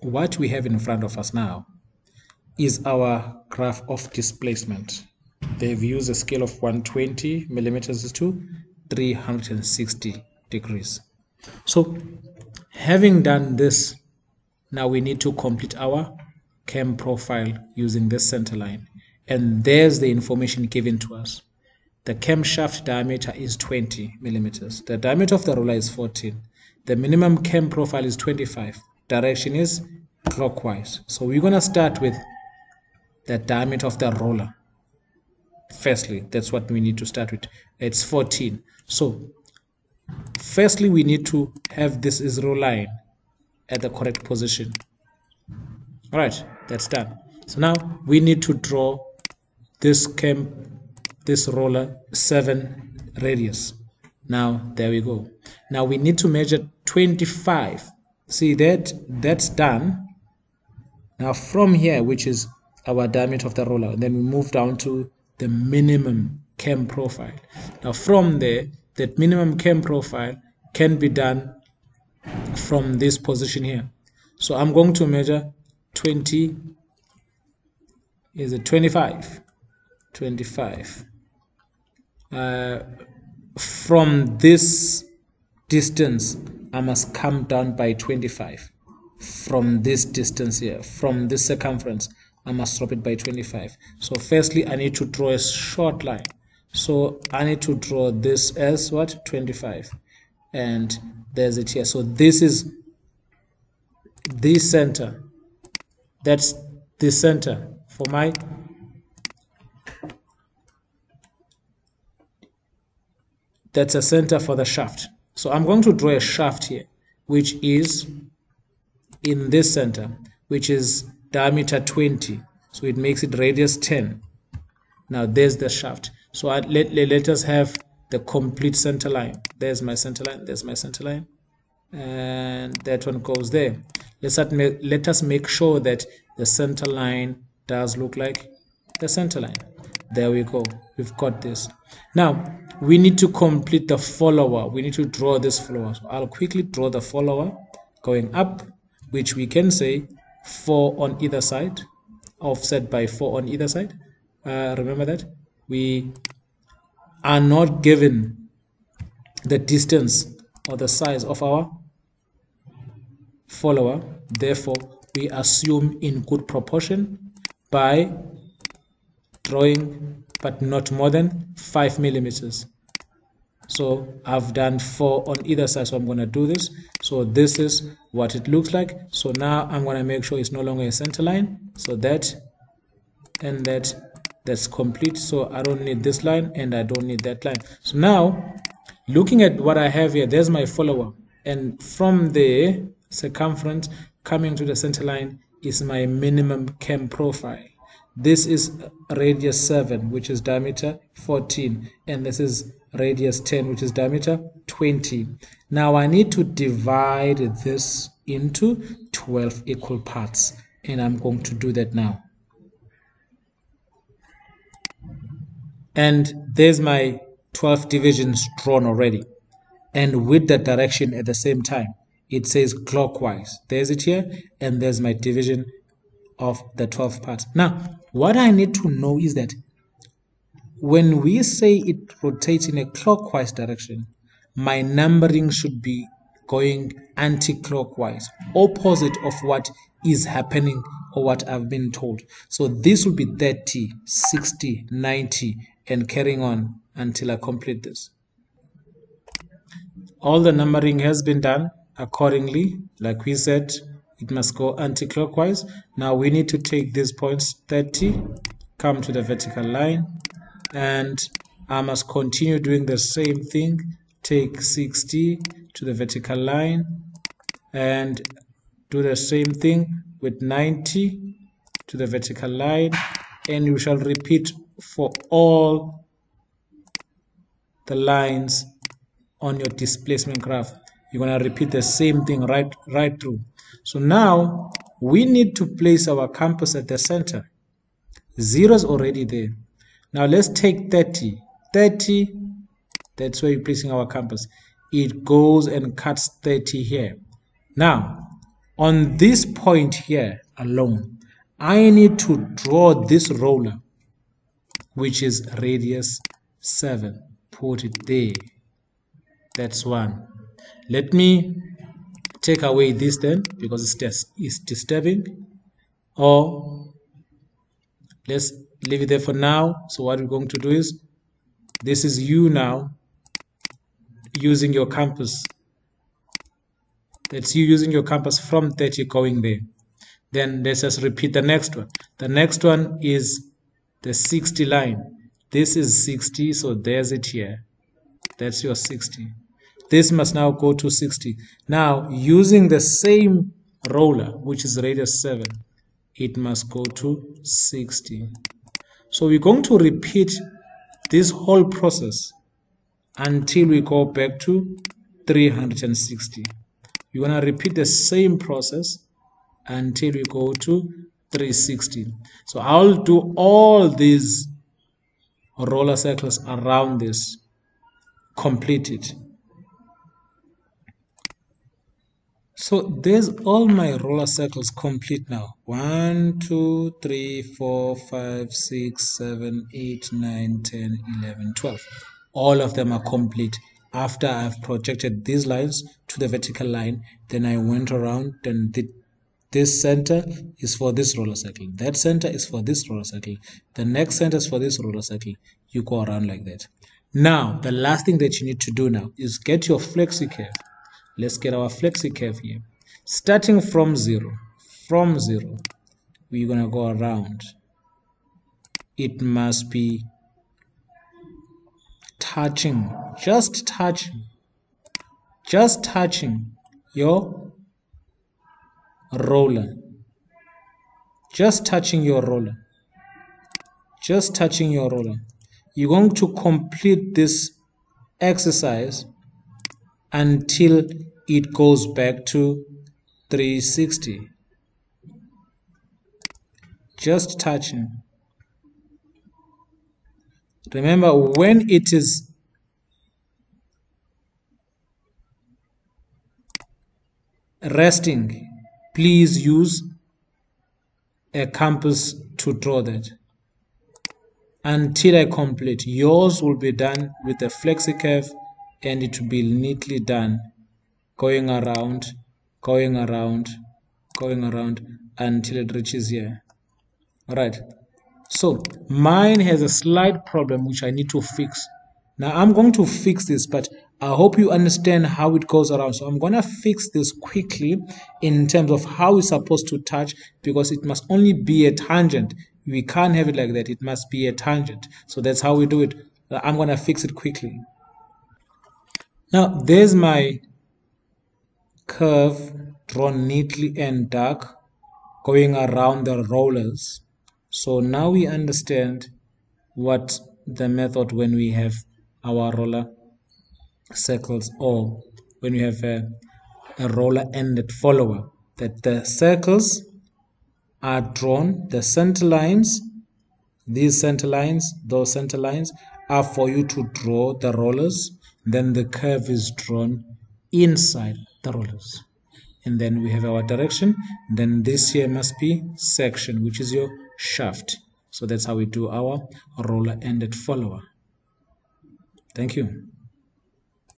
what we have in front of us now is our graph of displacement. They've used a scale of 120 millimeters to 360 degrees. So having done this, now we need to complete our cam profile using this center line. And there's the information given to us. The camshaft diameter is 20 millimeters. The diameter of the roller is 14. The minimum cam profile is 25. Direction is clockwise. So we're going to start with the diameter of the roller. Firstly, that's what we need to start with. It's 14. So firstly, we need to have this zero line at the correct position. All right, that's done. So now we need to draw this roller 7 radius. Now there we go. Now we need to measure 25. See that's done. Now from here, which is our diameter of the roller, and then we move down to the minimum cam profile. Now from there, that minimum cam profile can be done from this position here. So I'm going to measure 20. Is it 25? 25. From this distance, I must come down by 25. From this distance here, from this circumference, I must drop it by 25. So firstly, I need to draw a short line. So I need to draw this as what? 25. And there's it here. So this is the center. That's the center for my that's a center for the shaft. So I'm going to draw a shaft here, which is in this center, which is diameter 20. So it makes it radius 10. Now there's the shaft. So let us have the complete center line. There's my center line. There's my center line. And that one goes there. Let us make sure that the center line does look like the center line. There we go. We've got this. Now we need to complete the follower. We need to draw this follower. So I'll quickly draw the follower going up, which we can say 4 on either side, offset by 4 on either side. Remember that we are not given the distance or the size of our follower. Therefore, we assume in good proportion by drawing, but not more than 5 millimeters. So I've done 4 on either side, so I'm going to do this. So this is what it looks like. So now I'm going to make sure it's no longer a center line. So that and that's complete. So I don't need this line and I don't need that line. So now looking at what I have here, there's my follower, and from the circumference coming to the center line is my minimum cam profile. This is radius 7, which is diameter 14, and this is radius 10, which is diameter 20. Now I need to divide this into 12 equal parts, and I'm going to do that now. And there's my 12 divisions drawn already, and with the direction at the same time. It says clockwise. There's it here, and there's my division of the 12 parts. Now what I need to know is that when we say it rotates in a clockwise direction, my numbering should be going anti-clockwise, opposite of what is happening or what I've been told. So this will be 30, 60, 90, and carrying on until I complete this. All the numbering has been done accordingly. Like we said, it must go anti-clockwise. Now we need to take these points 30, come to the vertical line, and I must continue doing the same thing. Take 60 to the vertical line and do the same thing with 90 to the vertical line, and you shall repeat for all the lines on your displacement graph. You're going to repeat the same thing right through. So now we need to place our compass at the center. 0 is already there. Now let's take 30. 30, that's where you're placing our compass. It goes and cuts 30 here. Now On this point here alone, I need to draw this roller, which is radius 7. Put it there. That's 1. Let me take away this then, because it's disturbing. Or let's leave it there for now. So what we're going to do is, this is you now using your compass. That's you using your compass from 30 going there. Then let's just repeat the next one. The next one is the 60 line. This is 60, so there's it here. That's your 60. This must now go to 60. Now, using the same roller, which is radius 7, it must go to 60. So we're going to repeat this whole process until we go back to 360. You're going to repeat the same process until we go to 360. So I'll do all these roller circles around this, complete it. So there's all my roller circles complete now. 1, 2, 3, 4, 5, 6, 7, 8, 9, 10, 11, 12. All of them are complete. After I've projected these lines to the vertical line, then I went around and this center is for this roller circle. That center is for this roller circle. The next center is for this roller circle. You go around like that. Now, the last thing that you need to do now is get your flexi curve. Let's get our flexi curve here. Starting from 0. From 0, we're going to go around. It must be touching, just touching your roller. Just touching your roller. Just touching your roller. You're going to complete this exercise until it goes back to 360. Just touching. Remember, when it is resting, please use a compass to draw that. Until I complete, yours will be done with a flexi curve, and it will be neatly done, going around until it reaches here. All right. So mine has a slight problem which I need to fix. Now I'm going to fix this, but I hope you understand how it goes around. So I'm going to fix this quickly in terms of how it's supposed to touch, because it must only be a tangent. We can't have it like that. It must be a tangent. So that's how we do it. I'm going to fix it quickly. Now there's my curve drawn neatly and dark going around the rollers. So now we understand what the method when we have our roller circles, or when we have a roller-ended follower, that the circles are drawn, the center lines, these center lines, those center lines are for you to draw the rollers, then the curve is drawn inside the rollers. And then we have our direction. Then this here must be section, which is your shaft. So that's how we do our roller-ended follower. Thank you.